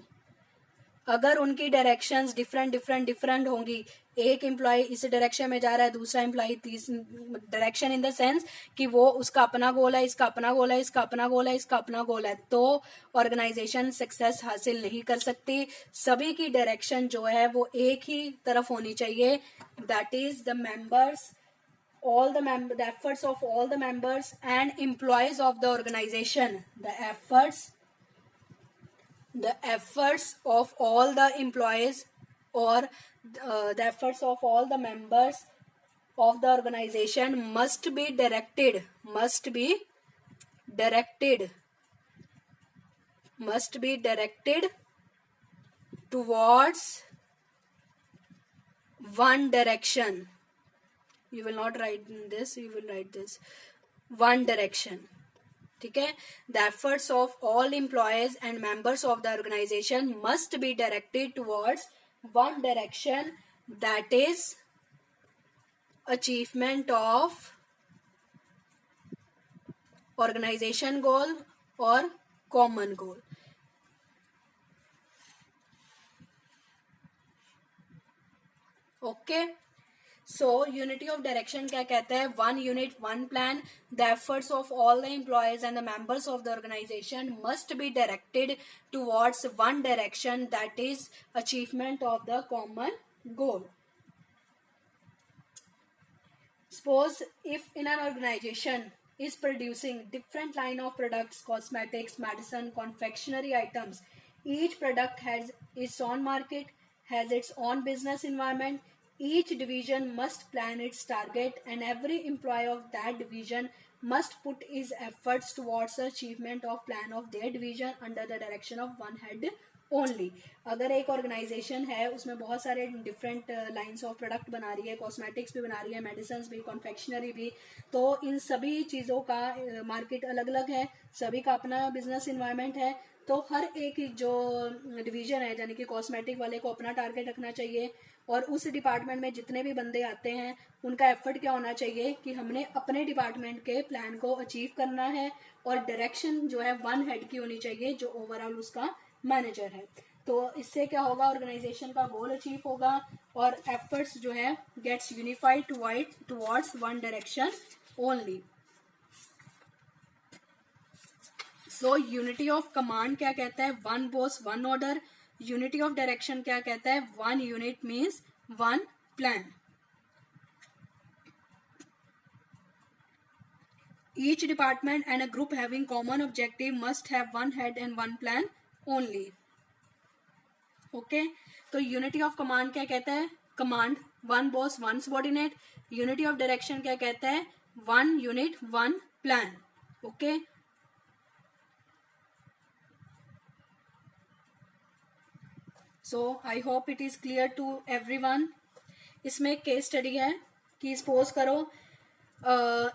अगर उनकी डायरेक्शंस डिफरेंट होंगी, एक एम्प्लॉय इस डायरेक्शन में जा रहा है, दूसरा एम्प्लॉय तीस डायरेक्शन इन द सेंस कि वो उसका अपना गोल है, इसका अपना गोल है, इसका अपना गोल है, इसका अपना गोल है, तो ऑर्गेनाइजेशन सक्सेस हासिल नहीं कर सकती। सभी की डायरेक्शन जो है वो एक ही तरफ होनी चाहिए, that is the members, the efforts of all the members and employees of the organization, the efforts of all the employees or the efforts of all the members of the organization must be directed towards one direction. You will not write this, you will write this, one direction. ठीक है, the efforts of all employees and members of the organization must be directed towards one direction, that is achievement of organization goal or common goal. Okay, so unity of direction क्या कहता है, one unit one plan, the efforts of all the employees and the members of the organization must be directed towards one direction, that is achievement of the common goal. Suppose if in an organization is producing different line of products, cosmetics, medicine, confectionery items, each product has its own market, has its own business environment. Each division must plan its target and every employee of that division must put his efforts towards the achievement of plan of their division under the direction of one head only. अगर एक organisation है उसमें बहुत सारे different lines of product बना रही है, cosmetics भी बना रही है, मेडिसिन भी, कॉन्फेक्शनरी भी, तो इन सभी चीज़ों का मार्केट अलग अलग है, सभी का अपना बिजनेस इन्वायरमेंट है, तो हर एक जो डिवीजन है यानी कि कॉस्मेटिक वाले को अपना टारगेट रखना चाहिए और उस डिपार्टमेंट में जितने भी बंदे आते हैं उनका एफर्ट क्या होना चाहिए कि हमने अपने डिपार्टमेंट के प्लान को अचीव करना है और डायरेक्शन जो है वन हेड की होनी चाहिए जो ओवरऑल उसका मैनेजर है। तो इससे क्या होगा, ऑर्गेनाइजेशन का गोल अचीव होगा और एफर्ट्स जो है gets unified towards one direction only. So unity of command क्या कहता है, one boss one order. Unity of direction क्या कहता है, one unit means one plan. Each department and a group having common objective must have one head and one plan only. Okay, तो unity of command क्या कहता है, command one boss one subordinate. Unity of direction क्या कहता है, one unit one plan. Okay, so I hope it is clear to everyone. इसमें एक case study है कि सपोज करो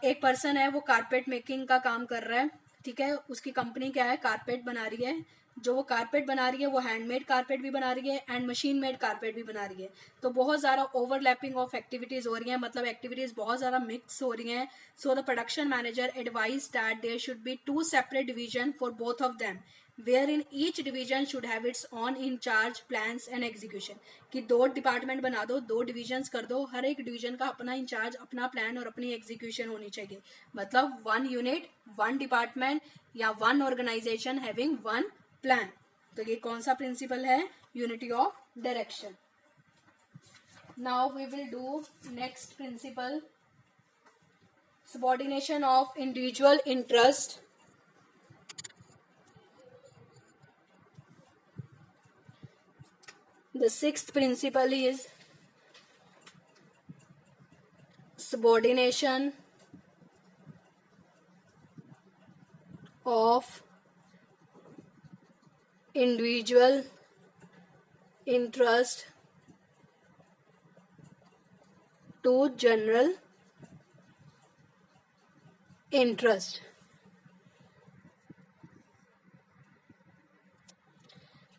एक पर्सन है वो कारपेट मेकिंग का काम कर रहा है, ठीक है, उसकी कंपनी क्या है, कारपेट बना रही है। जो वो कारपेट बना रही है वो हैंडमेड कारपेट भी बना रही है एंड मशीन मेड कारपेट भी बना रही है। तो बहुत ज़्यादा ओवरलैपिंग ऑफ एक्टिविटीज हो रही हैं, मतलब एक्टिविटीज बहुत ज़्यादा मिक्स हो रही हैं। So the production manager advise that there should be two separate division for both of them wherein each division should have its own in charge plans and execution। कि दो डिपार्टमेंट बना दो, दो डिविजन्स कर दो, हर एक डिवीजन का अपना इंचार्ज, अपना प्लान और अपनी एग्जीक्यूशन होनी चाहिए। मतलब वन यूनिट वन डिपार्टमेंट या one organisation having one plan. तो ये कौन सा प्रिंसिपल है, unity of direction. Now we will do next principle, subordination of individual interest. The sixth principle is subordination of individual interest to general interest।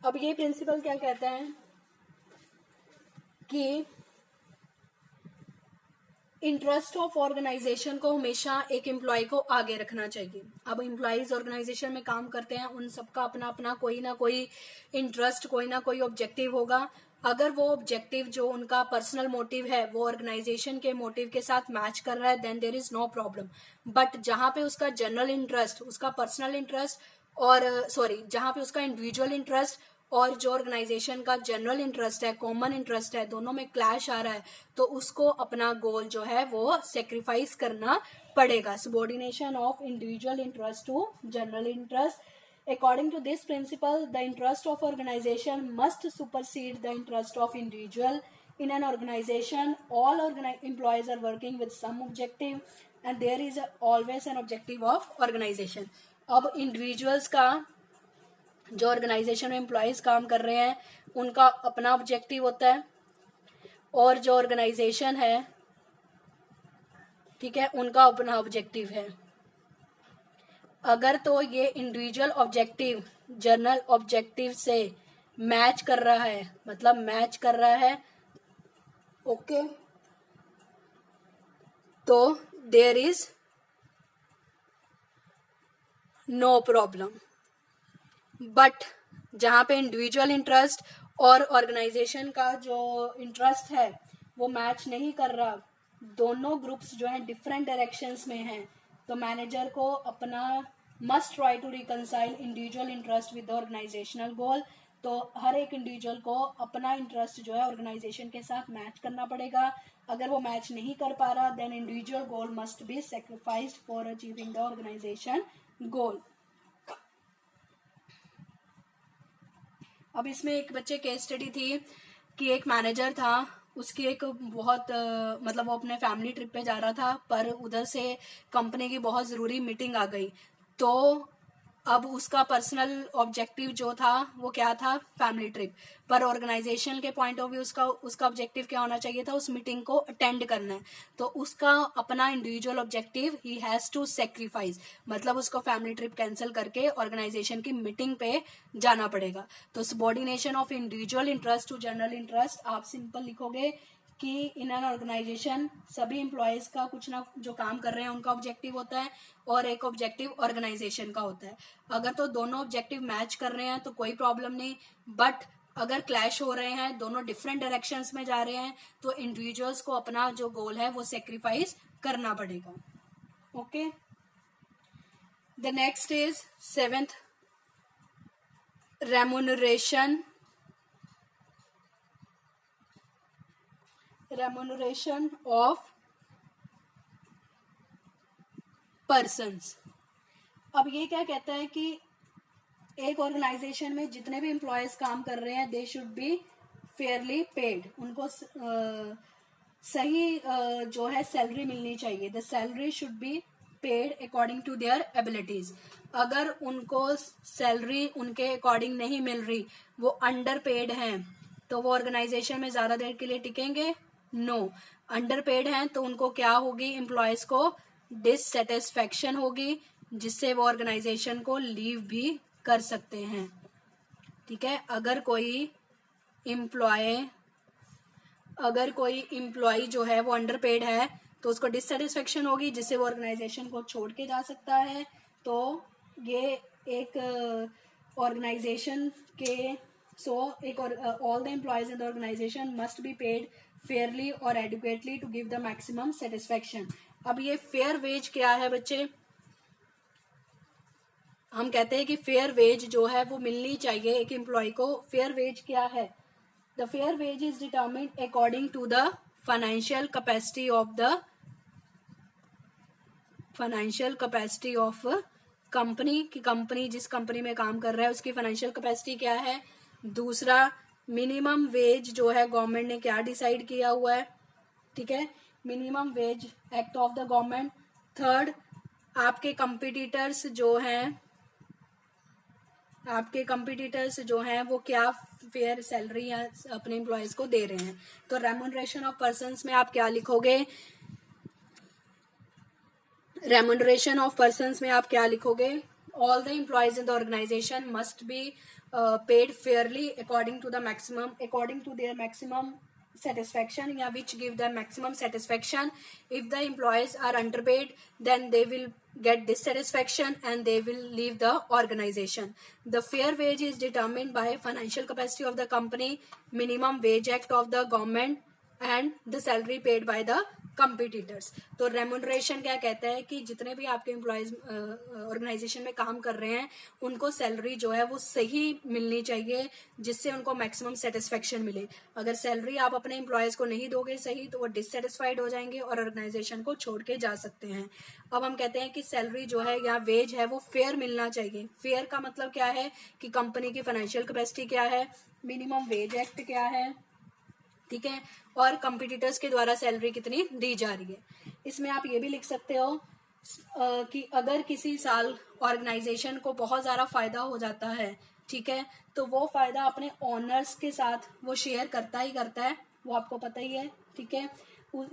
अब ये principal क्या कहता है कि इंटरेस्ट ऑफ ऑर्गेनाइजेशन को हमेशा एक एम्प्लॉय को आगे रखना चाहिए। अब एम्प्लॉयज ऑर्गेनाइजेशन में काम करते हैं, उन सबका अपना अपना कोई ना कोई इंटरेस्ट, कोई ना कोई ऑब्जेक्टिव होगा अगर वो ऑब्जेक्टिव जो उनका पर्सनल मोटिव है वो ऑर्गेनाइजेशन के मोटिव के साथ मैच कर रहा है, then there is no problem. But जहां पे उसका जनरल इंटरेस्ट, उसका पर्सनल इंटरेस्ट और जहां पे उसका इंडिविजुअल इंटरेस्ट और जो ऑर्गेनाइजेशन का जनरल इंटरेस्ट है, कॉमन इंटरेस्ट है, दोनों में क्लैश आ रहा है, तो उसको अपना गोल जो है वो सेक्रीफाइस करना पड़ेगा. Subordination of individual interest to general interest. According to this principle, the interest of organization must supersede the interest of individual. In an organization, all employees are working with some objective, and there is always an objective of organization. अब individuals का जो organisation में employees काम कर रहे हैं उनका अपना ऑब्जेक्टिव होता है, और जो ऑर्गेनाइजेशन है, ठीक है, उनका अपना ऑब्जेक्टिव है. अगर तो ये इंडिविजुअल ऑब्जेक्टिव जनरल ऑब्जेक्टिव से मैच कर रहा है, मतलब मैच कर रहा है, ओके, तो there is no problem. But जहां पे इंडिविजुअल इंटरेस्ट और ऑर्गेनाइजेशन का जो इंटरेस्ट है वो मैच नहीं कर रहा, दोनों ग्रुप्स जो हैं डिफरेंट डायरेक्शंस में हैं, तो मैनेजर को अपना must try to reconcile individual interest with the organisational goal. तो हर एक इंडिविजुअल को अपना इंटरेस्ट जो है ऑर्गेनाइजेशन के साथ मैच करना पड़ेगा. अगर वो मैच नहीं कर पा रहा, then individual goal must be sacrificed for achieving the organisation goal. अब इसमें एक बच्चे केस स्टडी थी कि एक मैनेजर था, उसकी एक बहुत मतलब वो अपने फैमिली ट्रिप पे जा रहा था, पर उधर से कंपनी की बहुत ज़रूरी मीटिंग आ गई. तो अब उसका पर्सनल ऑब्जेक्टिव जो था वो क्या था, फैमिली ट्रिप, पर ऑर्गेनाइजेशन के पॉइंट ऑफ व्यू उसका ऑब्जेक्टिव क्या होना चाहिए था, उस मीटिंग को अटेंड करना है. तो उसका अपना इंडिविजुअल ऑब्जेक्टिव ही हैज़ टू सेक्रीफाइस, मतलब उसको फैमिली ट्रिप कैंसिल करके ऑर्गेनाइजेशन की मीटिंग पे जाना पड़ेगा. तो subordination of individual interest to general interest आप सिंपल लिखोगे कि इन एन ऑर्गेनाइजेशन सभी एम्प्लॉयज का कुछ ना जो काम कर रहे हैं उनका ऑब्जेक्टिव होता है और एक ऑब्जेक्टिव ऑर्गेनाइजेशन का होता है. अगर तो दोनों ऑब्जेक्टिव मैच कर रहे हैं तो कोई प्रॉब्लम नहीं, बट अगर क्लैश हो रहे हैं, दोनों डिफरेंट डायरेक्शंस में जा रहे हैं, तो इंडिविजुअल्स को अपना जो गोल है वो सेक्रीफाइस करना पड़ेगा. Okay, the next is 7th, remuneration of persons. अब ये क्या कहता है कि एक ऑर्गेनाइजेशन में जितने भी एम्प्लॉयज काम कर रहे हैं they should be fairly paid, उनको सही जो है सैलरी मिलनी चाहिए. The salary should be paid according to their abilities. अगर उनको सैलरी उनके अकॉर्डिंग नहीं मिल रही, वो अंडर पेड हैं, तो वो ऑर्गेनाइजेशन में ज्यादा देर के लिए टिकेंगे? नो. अंडर पेड हैं तो उनको क्या होगी, एम्प्लॉयज को डिससेटिस्फैक्शन होगी, जिससे वो ऑर्गेनाइजेशन को लीव भी कर सकते हैं. ठीक है, अगर कोई एम्प्लॉय जो है वो अंडर पेड है तो उसको डिससेटिस्फैक्शन होगी, जिससे वो ऑर्गेनाइजेशन को छोड़ के जा सकता है. तो ये एक ऑर्गेनाइजेशन के all the employees in the organization must be paid fairly or adequately to give the maximum satisfaction. अब ये फेयर वेज क्या है बच्चे? हम कहते हैं कि फेयर वेज जो है वो मिलनी चाहिए एक एम्प्लॉय को. फेयर वेज क्या है? The fair wage is determined according to the financial capacity of company, की कंपनी जिस कंपनी में काम कर रहा है उसकी फाइनेंशियल कैपेसिटी क्या है. दूसरा, मिनिमम वेज जो है गवर्नमेंट ने क्या डिसाइड किया हुआ है. ठीक है, minimum wage act of the government. Third, आपके कंपटीटर्स जो हैं वो क्या फेयर सैलरी अपने एम्प्लॉयज को दे रहे हैं. तो रेम्यूनरेशन ऑफ पर्सन्स में आप क्या लिखोगे? All the employees in the organization must be paid fairly according to their maximum satisfaction या which give the maximum satisfaction. If the employees are underpaid, then they will get dissatisfaction and they will leave the organization. The fair wage is determined by financial capacity of the company, minimum wage act of the government and the salary paid by the competitors. तो remuneration क्या कहता है कि जितने भी आपके employees organisation में काम कर रहे हैं उनको सैलरी जो है वो सही मिलनी चाहिए जिससे उनको मैक्सिमम सेटिस्फेक्शन मिले. अगर सैलरी आप अपने एम्प्लॉयज को नहीं दोगे सही तो वो डिससेटिस्फाइड हो जाएंगे और ऑर्गेनाइजेशन को छोड़ के जा सकते हैं. अब हम कहते हैं कि सैलरी जो है या वेज है वो फेयर मिलना चाहिए. फेयर का मतलब क्या है कि कंपनी की फाइनेंशियल कैपेसिटी क्या है, मिनिमम वेज एक्ट क्या है, ठीक है, और कंपटीटर्स के द्वारा सैलरी कितनी दी जा रही है. इसमें आप ये भी लिख सकते हो कि अगर किसी साल ऑर्गेनाइजेशन को बहुत ज़्यादा फायदा हो जाता है, ठीक है, तो वो फायदा अपने ओनर्स के साथ वो शेयर करता ही करता है, वो आपको पता ही है, ठीक है.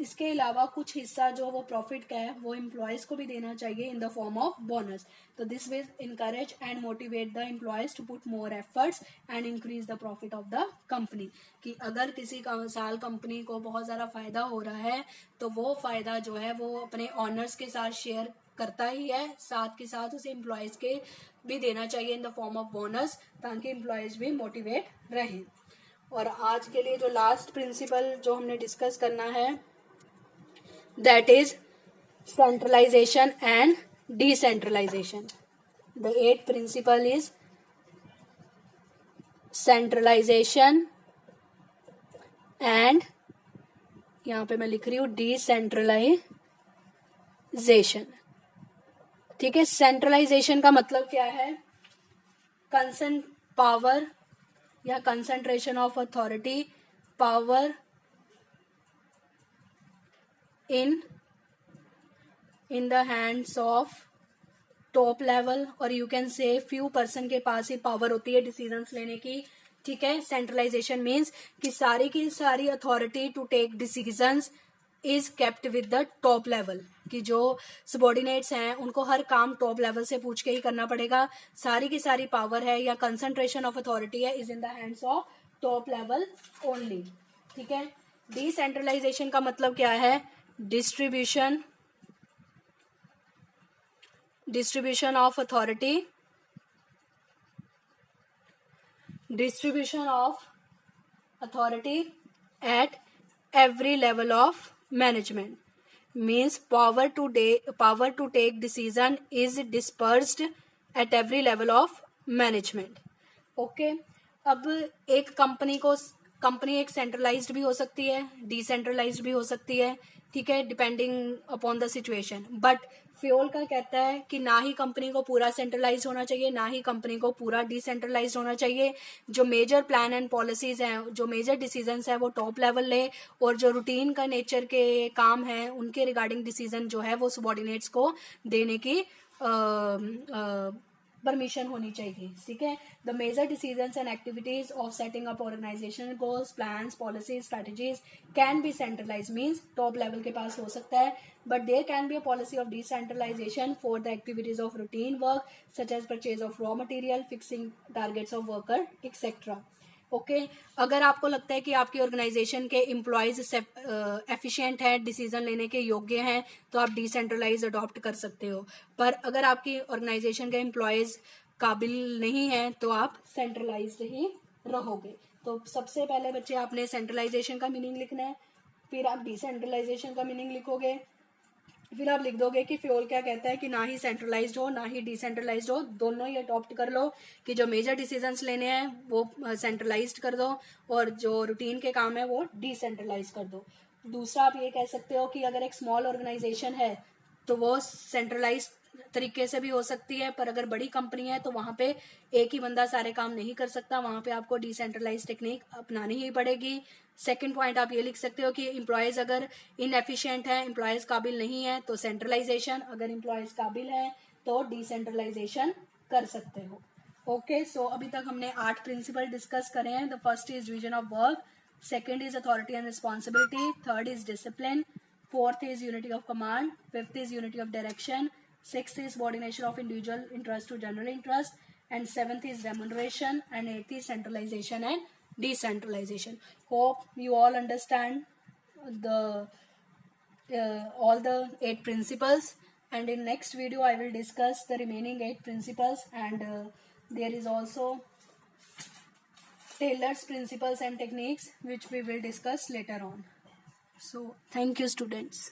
इसके अलावा कुछ हिस्सा जो वो प्रॉफिट का है वो एम्प्लॉयज को भी देना चाहिए in the form of bonus. तो this will encourage and motivate the employees to put more efforts and increase the profit of the company. कि अगर किसी साल कंपनी को बहुत ज़्यादा फायदा हो रहा है तो वो फायदा जो है वो अपने ऑनर्स के साथ शेयर करता ही है, साथ के साथ उसे एम्प्लॉयज के भी देना चाहिए in the form of bonus ताकि एम्प्लॉयज भी मोटिवेट रहें. और आज के लिए जो लास्ट प्रिंसिपल जो हमने डिस्कस करना है that is centralisation and decentralisation. The 8th principle is centralisation and यहाँ पे मैं लिख रही हूँ डिसेंट्रलाइजेशन. ठीक है, सेंट्रलाइजेशन का मतलब क्या है, कंसर्न पावर या concentration of authority, power in the hands of top level, और you can say few person के पास ही पावर होती है डिसीजंस लेने की. ठीक है, सेंट्रलाइजेशन मीन्स कि सारी की सारी authority to take decisions is kept with the top level. कि जो सबॉर्डिनेट्स हैं उनको हर काम टॉप लेवल से पूछ के ही करना पड़ेगा. सारी की सारी पावर है या कंसंट्रेशन ऑफ अथॉरिटी है is in the hands of top level only. ठीक है, डिसेंट्रलाइजेशन का मतलब क्या है, distribution of authority, distribution of authority at every level of management. Means power to take decision is dispersed at every level of management. Okay, अब एक company एक centralised भी हो सकती है, डिसेंट्रलाइज्ड भी हो सकती है. ठीक है, depending upon the situation. But Fayol का कहता है कि ना ही कंपनी को पूरा सेंट्रलाइज होना चाहिए ना ही कंपनी को पूरा डिसेंट्रलाइज होना चाहिए. जो मेजर प्लान एंड पॉलिसीज हैं, जो मेजर डिसीजंस है वो टॉप लेवल ले, और जो रूटीन का नेचर के काम है उनके रिगार्डिंग डिसीजन जो है वो सबॉर्डिनेट्स को देने की परमिशन होनी चाहिए. ठीक है, the major decisions and activities of setting up organisation goals, plans, policies, strategies can be centralise. Means top level के पास हो सकता है, but there can be a policy of decentralisation for the activities of routine work such as purchase of raw material, fixing targets of worker etcetera. Okay, अगर आपको लगता है कि आपकी ऑर्गेनाइजेशन के एम्प्लॉयज एफिशिएंट हैं, डिसीजन लेने के योग्य हैं, तो आप डिसेंट्रलाइज अडॉप्ट कर सकते हो. पर अगर आपकी ऑर्गेनाइजेशन के एम्प्लॉयज काबिल नहीं हैं तो आप सेंट्रलाइज्ड ही रहोगे. तो सबसे पहले बच्चे आपने सेंट्रलाइजेशन का मीनिंग लिखना है, फिर आप डिसेंट्रलाइजेशन का मीनिंग लिखोगे, फिर आप लिख दोगे कि फ्योल क्या कहता है कि ना ही सेंट्रलाइज्ड हो ना ही डिसेंट्रलाइज्ड हो, दोनों ही अडॉप्ट कर लो. कि जो मेजर डिसीजंस लेने हैं वो सेंट्रलाइज्ड कर दो और जो रूटीन के काम है वो डिसेंट्रलाइज कर दो. दूसरा आप ये कह सकते हो कि अगर एक स्मॉल ऑर्गेनाइजेशन है तो वो सेंट्रलाइज्ड तरीके से भी हो सकती है, पर अगर बड़ी कंपनी है तो वहां पे एक ही बंदा सारे काम नहीं कर सकता, वहां पे आपको डिसेंट्रलाइज टेक्निक अपनानी ही पड़ेगी. सेकंड पॉइंट आप ये लिख सकते हो कि एम्प्लॉयज अगर इनएफिशिएंट है, एम्प्लॉयज काबिल नहीं है तो सेंट्रलाइजेशन, अगर एम्प्लॉयज काबिल है तो डिसेंट्रलाइजेशन कर सकते हो. ओके, सो अभी तक हमने 8 प्रिंसिपल डिस्कस करे हैं. The first is division of work, second is authority and responsibility, third is discipline, fourth is unity of command, fifth is unity of direction, sixth is subordination of individual interest to general interest, and seventh is remuneration, and eighth is centralization and decentralization. Hope you all understand the all the 8 principles, and in next video I will discuss the remaining 8 principles, and there is also Taylor's principles and techniques which we will discuss later on. So thank you students.